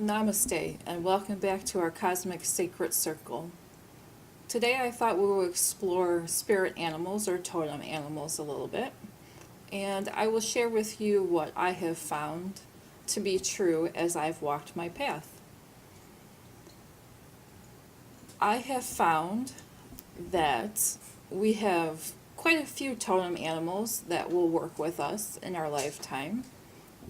Namaste, and welcome back to our Cosmic Sacred Circle. Today I thought we would explore spirit animals or totem animals a little bit, and I will share with you what I have found to be true as I've walked my path. I have found that we have quite a few totem animals that will work with us in our lifetime,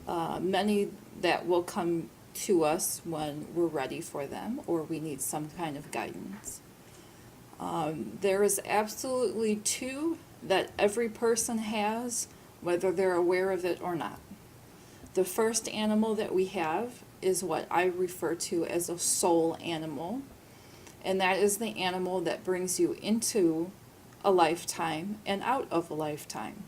many that will come to us when we're ready for them or we need some kind of guidance. There is absolutely two that every person has, whether they're aware of it or not. The first animal that we have is what I refer to as a soul animal, and that is the animal that brings you into a lifetime and out of a lifetime.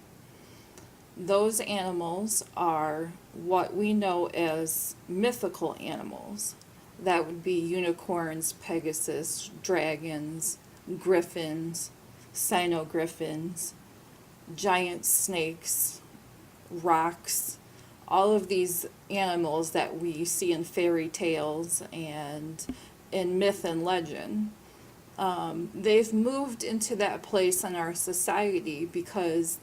Those animals are what we know as mythical animals. That would be unicorns, Pegasus, dragons, griffins, cynogriffins, giant snakes, rocks, all of these animals that we see in fairy tales and in myth and legend. They've moved into that place in our society because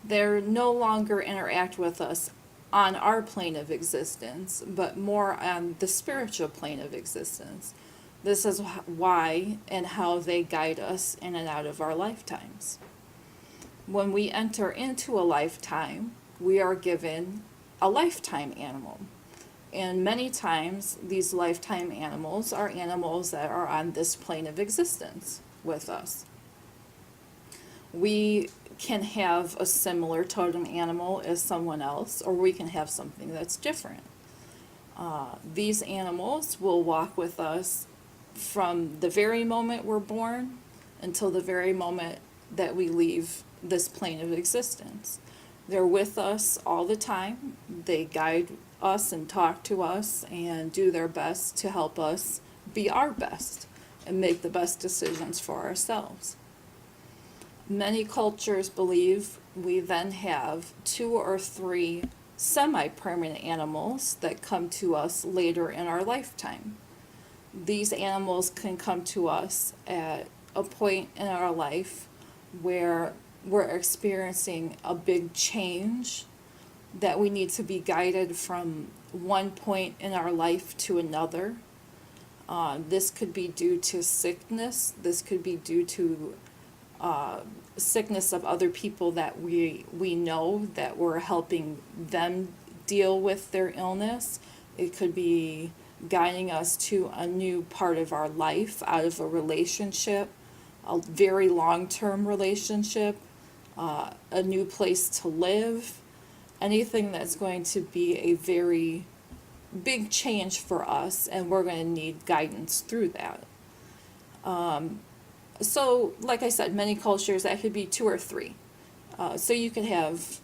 they're no longer interact with us on our plane of existence, but more on the spiritual plane of existence. This is why and how they guide us in and out of our lifetimes. When we enter into a lifetime, we are given a lifetime animal. And many times, these lifetime animals are animals that are on this plane of existence with us. We can have a similar totem animal as someone else, or we can have something that's different. These animals will walk with us from the very moment we're born until the very moment that we leave this plane of existence. They're with us all the time. They guide us and talk to us and do their best to help us be our best and make the best decisions for ourselves. Many cultures believe we then have 2 or 3 semi-permanent animals that come to us later in our lifetime. These animals can come to us at a point in our life where we're experiencing a big change, that we need to be guided from one point in our life to another. This could be due to sickness. This could be due to sickness of other people that we know that we're helping them deal with their illness. It could be guiding us to a new part of our life out of a relationship, a very long-term relationship, a new place to live, anything that's going to be a very big change for us, and we're going to need guidance through that. So, like I said, many cultures, that could be 2 or 3. So you could have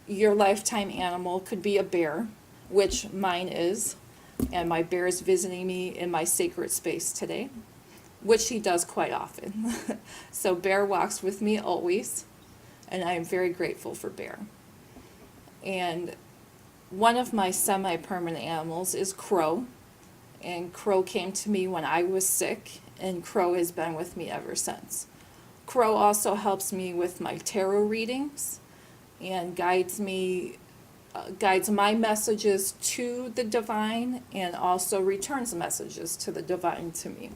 your lifetime animal could be a bear, which mine is, and my bear is visiting me in my sacred space today, which he does quite often. So Bear walks with me always, and I am very grateful for Bear. And one of my semi-permanent animals is Crow, and Crow came to me when I was sick, and Crow has been with me ever since. Crow also helps me with my tarot readings and guides my messages to the divine, and also returns messages to the divine to me.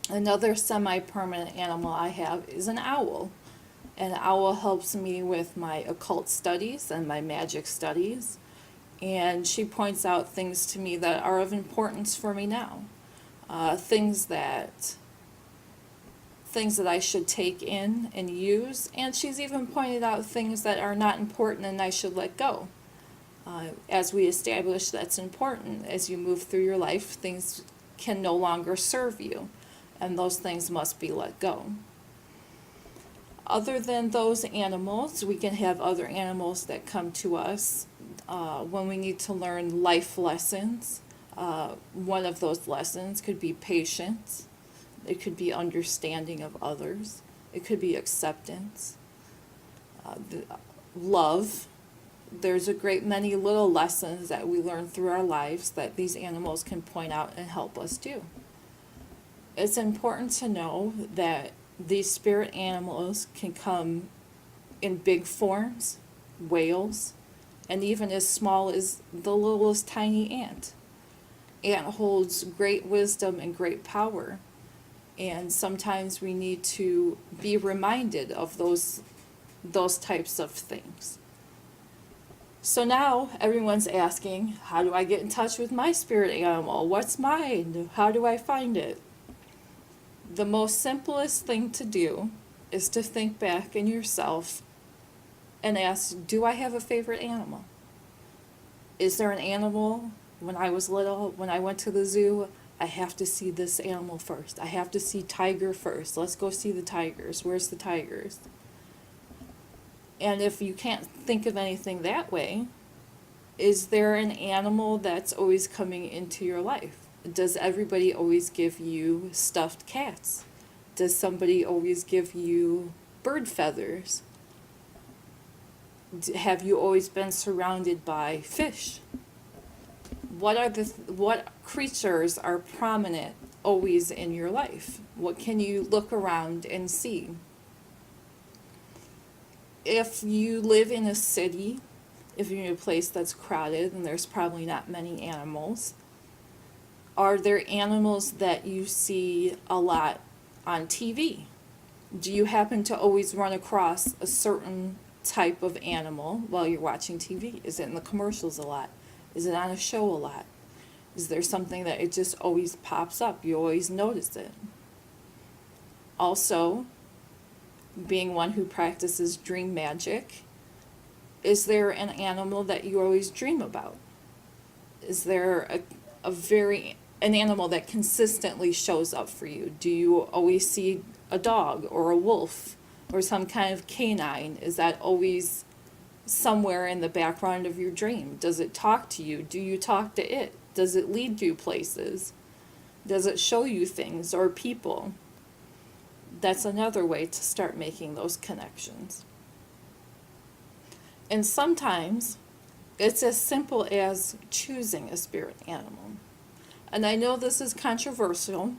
Another semi-permanent animal I have is an owl. An owl helps me with my occult studies and my magic studies, and she points out things to me that are of importance for me now. Things that I should take in and use, and she's even pointed out things that are not important and I should let go. As we establish that's important, as you move through your life, things can no longer serve you, and those things must be let go. Other than those animals, we can have other animals that come to us when we need to learn life lessons. One of those lessons could be patience. It could be understanding of others. It could be acceptance, love, there's a great many little lessons that we learn through our lives that these animals can point out and help us do. It's important to know that these spirit animals can come in big forms, whales, and even as small as the littlest tiny ant. Ant holds great wisdom and great power, and sometimes we need to be reminded of those types of things. So now everyone's asking, how do I get in touch with my spirit animal? What's mine? How do I find it? The most simplest thing to do is to think back in yourself and ask, do I have a favorite animal? Is there an animal when I was little, when I went to the zoo, I have to see this animal first. I have to see tiger first. Let's go see the tigers. Where's the tigers? And if you can't think of anything that way, is there an animal that's always coming into your life? Does everybody always give you stuffed cats? Does somebody always give you bird feathers? Have you always been surrounded by fish? What creatures are prominent always in your life? What can you look around and see? If you live in a city, if you're in a place that's crowded and there's probably not many animals, are there animals that you see a lot on TV? Do you happen to always run across a certain type of animal while you're watching TV? Is it in the commercials a lot? Is it on a show a lot? Is there something that it just always pops up? You always notice it. Also, being one who practices dream magic, is there an animal that you always dream about? Is there an animal that consistently shows up for you? Do you always see a dog or a wolf or some kind of canine? Is that always somewhere in the background of your dream? Does it talk to you? Do you talk to it? Does it lead you places? Does it show you things or people? That's another way to start making those connections. And sometimes it's as simple as choosing a spirit animal. And I know this is controversial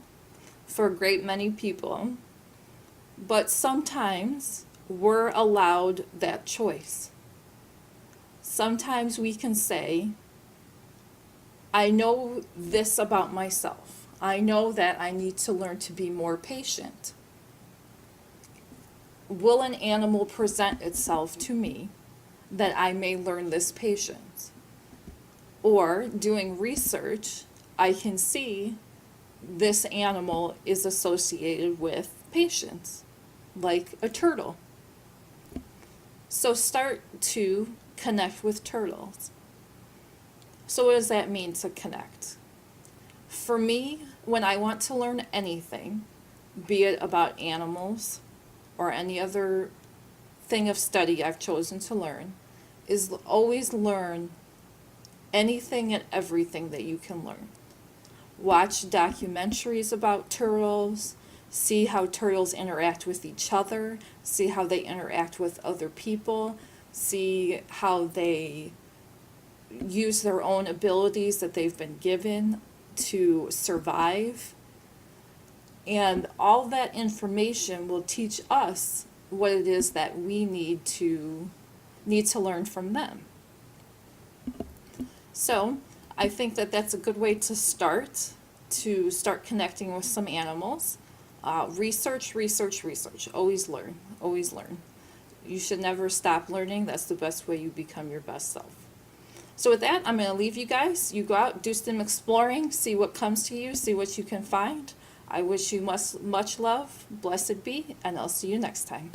for a great many people, but sometimes we're allowed that choice. Sometimes we can say, I know this about myself. I know that I need to learn to be more patient. Will an animal present itself to me that I may learn this patience? Or doing research, I can see this animal is associated with patience, like a turtle. So start to connect with turtles. So what does that mean to connect? For me, when I want to learn anything, be it about animals or any other thing of study I've chosen to learn, is always learn anything and everything that you can learn. Watch documentaries about turtles, see how turtles interact with each other, see how they interact with other people, see how they use their own abilities that they've been given to survive. And all that information will teach us what it is that we need to learn from them. So I think that that's a good way to start connecting with some animals. Research. Always learn, always learn. You should never stop learning. That's the best way you become your best self. So with that, I'm going to leave you guys. You go out, do some exploring, see what comes to you, see what you can find. I wish you much love, blessed be, and I'll see you next time.